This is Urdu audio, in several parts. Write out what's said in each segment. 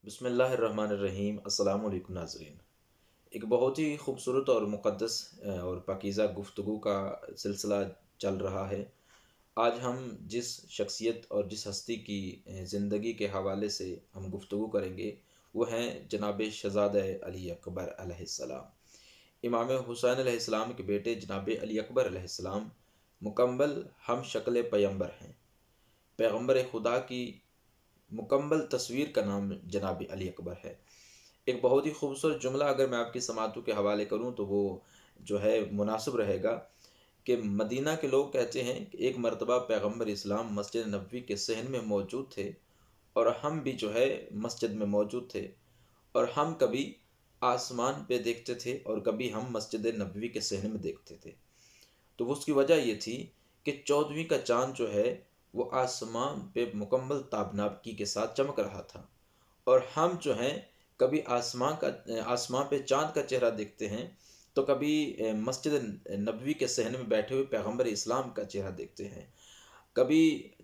بسم اللہ الرحمن الرحیم۔ السلام علیکم ناظرین۔ ایک بہت ہی خوبصورت اور مقدس اور پاکیزہ گفتگو کا سلسلہ چل رہا ہے۔ آج ہم جس شخصیت اور جس ہستی کی زندگی کے حوالے سے ہم گفتگو کریں گے وہ ہیں جناب شہزادہ علی اکبر علیہ السلام۔ امام حسین علیہ السلام کے بیٹے جناب علی اکبر علیہ السلام مکمل ہم شکل پیغمبر ہیں۔ پیغمبر خدا کی مکمل تصویر کا نام جناب علی اکبر ہے۔ ایک بہت ہی خوبصورت جملہ اگر میں آپ کی سماعتوں کے حوالے کروں تو وہ جو ہے مناسب رہے گا کہ مدینہ کے لوگ کہتے ہیں کہ ایک مرتبہ پیغمبر اسلام مسجد نبوی کے صحن میں موجود تھے اور ہم بھی جو ہے مسجد میں موجود تھے، اور ہم کبھی آسمان پہ دیکھتے تھے اور کبھی ہم مسجد نبوی کے صحن میں دیکھتے تھے۔ تو اس کی وجہ یہ تھی کہ 14ویں کا چاند جو ہے وہ آسمان پہ مکمل تابناکی کے ساتھ چمک رہا تھا، اور ہم جو ہیں کبھی آسمان پہ چاند کا چہرہ دیکھتے ہیں تو کبھی مسجد نبوی کے صحن میں بیٹھے ہوئے پیغمبر اسلام کا چہرہ دیکھتے ہیں۔ کبھی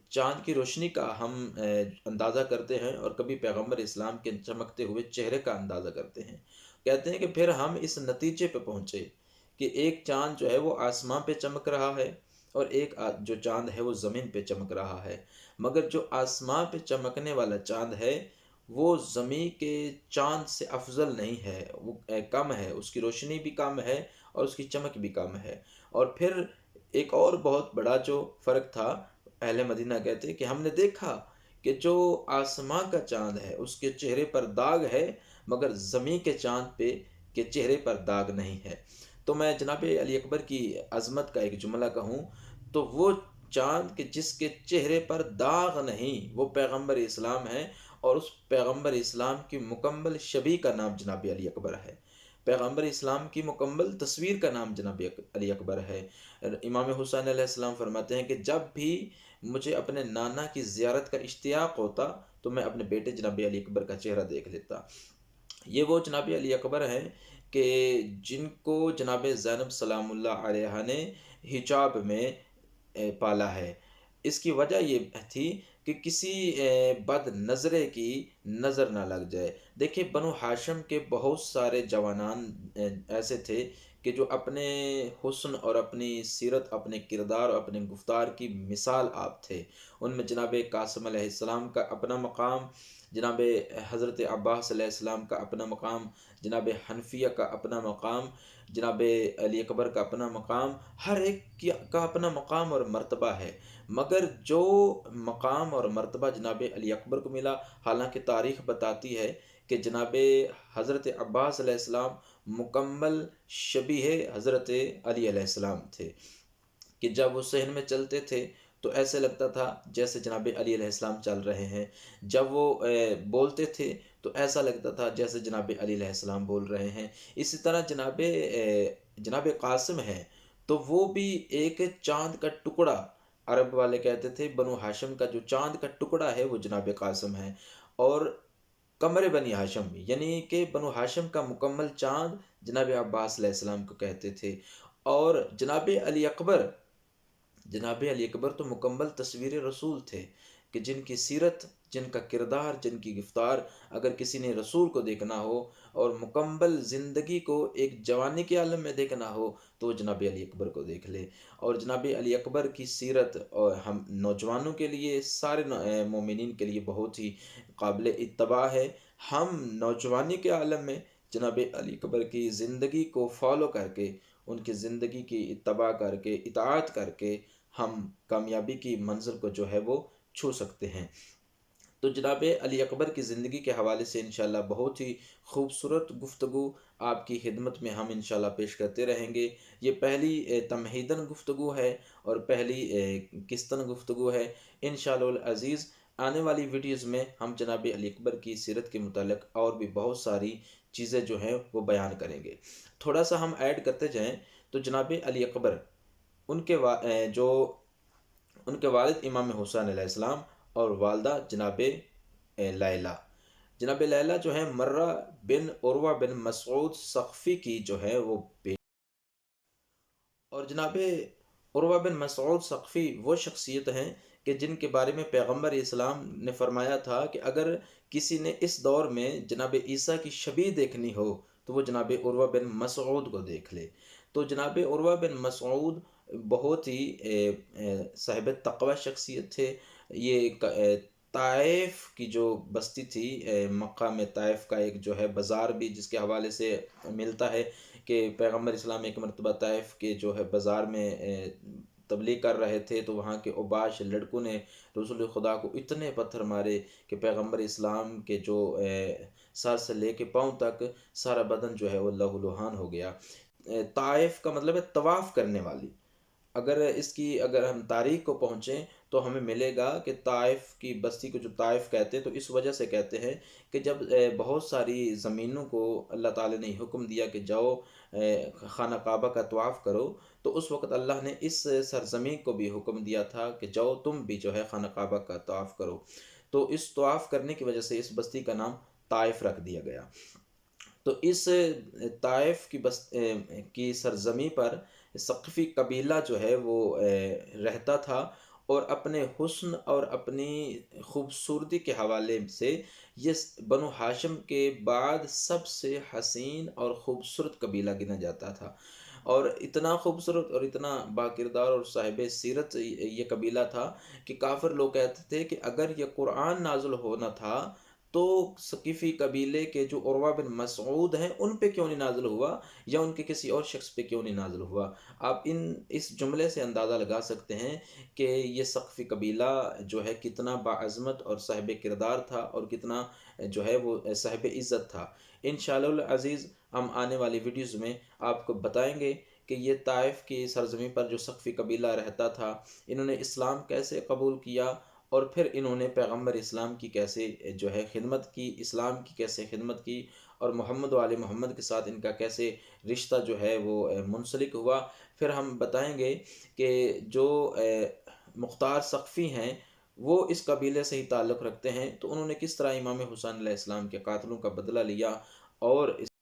چاند کی روشنی کا ہم اندازہ کرتے ہیں اور کبھی پیغمبر اسلام کے چمکتے ہوئے چہرے کا اندازہ کرتے ہیں۔ کہتے ہیں کہ پھر ہم اس نتیجے پہ پہنچے کہ ایک چاند جو ہے وہ آسمان پہ چمک رہا ہے اور ایک جو چاند ہے وہ زمین پہ چمک رہا ہے، مگر جو آسمان پہ چمکنے والا چاند ہے وہ زمین کے چاند سے افضل نہیں ہے، وہ کم ہے، اس کی روشنی بھی کم ہے اور اس کی چمک بھی کم ہے۔ اور پھر ایک اور بہت بڑا جو فرق تھا، اہل مدینہ کہتے کہ ہم نے دیکھا کہ جو آسمان کا چاند ہے اس کے چہرے پر داغ ہے، مگر زمین کے چاند پہ کے چہرے پر داغ نہیں ہے۔ تو میں جناب علی اکبر کی عظمت کا ایک جملہ کہوں تو وہ چاند کہ جس کے چہرے پر داغ نہیں وہ پیغمبر اسلام ہے، اور اس پیغمبر اسلام کی مکمل شبیہ کا نام جناب علی اکبر ہے۔ پیغمبر اسلام کی مکمل تصویر کا نام جناب علی اکبر ہے۔ امام حسین علیہ السلام فرماتے ہیں کہ جب بھی مجھے اپنے نانا کی زیارت کا اشتیاق ہوتا تو میں اپنے بیٹے جناب علی اکبر کا چہرہ دیکھ لیتا۔ یہ وہ جناب علی اکبر ہیں کہ جن کو جناب زینب سلام اللہ علیہ نے حجاب میں پالا ہے۔ اس کی وجہ یہ تھی کہ کسی بد نظرے کی نظر نہ لگ جائے۔ دیکھیں بنو ہاشم کے بہت سارے جوانان ایسے تھے کہ جو اپنے حسن اور اپنی سیرت، اپنے کردار اور اپنے گفتار کی مثال آپ تھے۔ ان میں جناب قاسم علیہ السلام کا اپنا مقام، جناب حضرت عباس علیہ السلام کا اپنا مقام، جناب حنفیہ کا اپنا مقام، جناب علی اکبر کا اپنا مقام، ہر ایک کا اپنا مقام اور مرتبہ ہے۔ مگر جو مقام اور مرتبہ جناب علی اکبر کو ملا، حالانکہ تاریخ بتاتی ہے کہ جناب حضرت عباس علیہ السلام مکمل شبیہ حضرت علی علیہ السلام تھے، کہ جب وہ صحن میں چلتے تھے تو ایسے لگتا تھا جیسے جناب علی علیہ السلام چل رہے ہیں، جب وہ بولتے تھے تو ایسا لگتا تھا جیسے جناب علی علیہ السلام بول رہے ہیں۔ اسی طرح جناب قاسم ہیں تو وہ بھی ایک چاند کا ٹکڑا، عرب والے کہتے تھے بنو ہاشم کا جو چاند کا ٹکڑا ہے وہ جناب قاسم ہے، اور قمر بنی ہاشم یعنی کہ بنو ہاشم کا مکمل چاند جناب عباس علیہ السلام کو کہتے تھے۔ اور جناب علی اکبر تو مکمل تصویر رسول تھے کہ جن کی سیرت، جن کا کردار، جن کی گفتار اگر کسی نے رسول کو دیکھنا ہو اور مکمل زندگی کو ایک جوانی کے عالم میں دیکھنا ہو تو وہ جناب علی اکبر کو دیکھ لے۔ اور جناب علی اکبر کی سیرت اور ہم نوجوانوں کے لیے، سارے مومنین کے لیے بہت ہی قابل اتباع ہے۔ ہم نوجوانی کے عالم میں جناب علی اکبر کی زندگی کو فالو کر کے، ان کی زندگی کی اتباع کر کے، اطاعت کر کے ہم کامیابی کی منزل کو جو ہے وہ چھو سکتے ہیں۔ تو جناب علی اکبر کی زندگی کے حوالے سے انشاءاللہ بہت ہی خوبصورت گفتگو آپ کی خدمت میں ہم انشاءاللہ پیش کرتے رہیں گے۔ یہ پہلی تمہیدن گفتگو ہے اور پہلی قسطن گفتگو ہے۔ انشاءاللہ العزیز آنے والی ویڈیوز میں ہم جناب علی اکبر کی سیرت کے متعلق اور بھی بہت ساری چیزیں جو ہیں وہ بیان کریں گے۔ تھوڑا سا ہم ایڈ کرتے جائیں تو جناب علی اکبر ان کے والد امام حسین علیہ السلام اور والدہ جناب لیلہ، جناب لیلہ جو ہے مرہ بن عروہ بن مسعود ثقفی کی جو ہے وہ اور جناب عروہ بن مسعود ثقفی وہ شخصیت ہیں کہ جن کے بارے میں پیغمبر اسلام نے فرمایا تھا کہ اگر کسی نے اس دور میں جناب عیسیٰ کی شبیہ دیکھنی ہو تو وہ جناب عروہ بن مسعود کو دیکھ لے۔ تو جناب عروہ بن مسعود بہت ہی صاحب تقوی شخصیت تھے۔ یہ طائف کی جو بستی تھی، مقام طائف کا ایک جو ہے بازار بھی جس کے حوالے سے ملتا ہے کہ پیغمبر اسلام ایک مرتبہ طائف کے جو ہے بازار میں تبلیغ کر رہے تھے، تو وہاں کے اوباش لڑکوں نے رسول خدا کو اتنے پتھر مارے کہ پیغمبر اسلام کے جو سر سے لے کے پاؤں تک سارا بدن جو ہے وہ لہو لہان ہو گیا۔ طائف کا مطلب ہے طواف کرنے والی۔ اگر ہم تاریخ کو پہنچیں تو ہمیں ملے گا کہ طائف کی بستی کو جو طائف کہتے ہیں تو اس وجہ سے کہتے ہیں کہ جب بہت ساری زمینوں کو اللہ تعالی نے حکم دیا کہ جاؤ خانہ کعبہ کا طواف کرو، تو اس وقت اللہ نے اس سرزمین کو بھی حکم دیا تھا کہ جاؤ تم بھی جو ہے خانہ کعبہ کا طواف کرو۔ تو اس طواف کرنے کی وجہ سے اس بستی کا نام طائف رکھ دیا گیا۔ تو اس طائف کی سرزمین پر ثقفی قبیلہ جو ہے وہ رہتا تھا، اور اپنے حسن اور اپنی خوبصورتی کے حوالے سے یہ بنو ہاشم کے بعد سب سے حسین اور خوبصورت قبیلہ گنا جاتا تھا، اور اتنا خوبصورت اور اتنا باکردار اور صاحب سیرت یہ قبیلہ تھا کہ کافر لوگ کہتے تھے کہ اگر یہ قرآن نازل ہونا تھا تو ثقیفی قبیلے کے جو عروہ بن مسعود ہیں ان پہ کیوں نہیں نازل ہوا، یا ان کے کسی اور شخص پہ کیوں نہیں نازل ہوا۔ آپ اس جملے سے اندازہ لگا سکتے ہیں کہ یہ ثقفی قبیلہ جو ہے کتنا باعظمت اور صاحب کردار تھا، اور کتنا جو ہے وہ صاحب عزت تھا۔ انشاءاللہ العزیز ہم آنے والی ویڈیوز میں آپ کو بتائیں گے کہ یہ طائف کی سرزمین پر جو ثقفی قبیلہ رہتا تھا، انہوں نے اسلام کیسے قبول کیا، اور پھر انہوں نے پیغمبر اسلام کی کیسے جو ہے خدمت کی، اسلام کی کیسے خدمت کی، اور محمد و آل محمد کے ساتھ ان کا کیسے رشتہ جو ہے وہ منسلک ہوا۔ پھر ہم بتائیں گے کہ جو مختار ثقفی ہیں وہ اس قبیلے سے ہی تعلق رکھتے ہیں، تو انہوں نے کس طرح امام حسین علیہ السلام کے قاتلوں کا بدلہ لیا، اور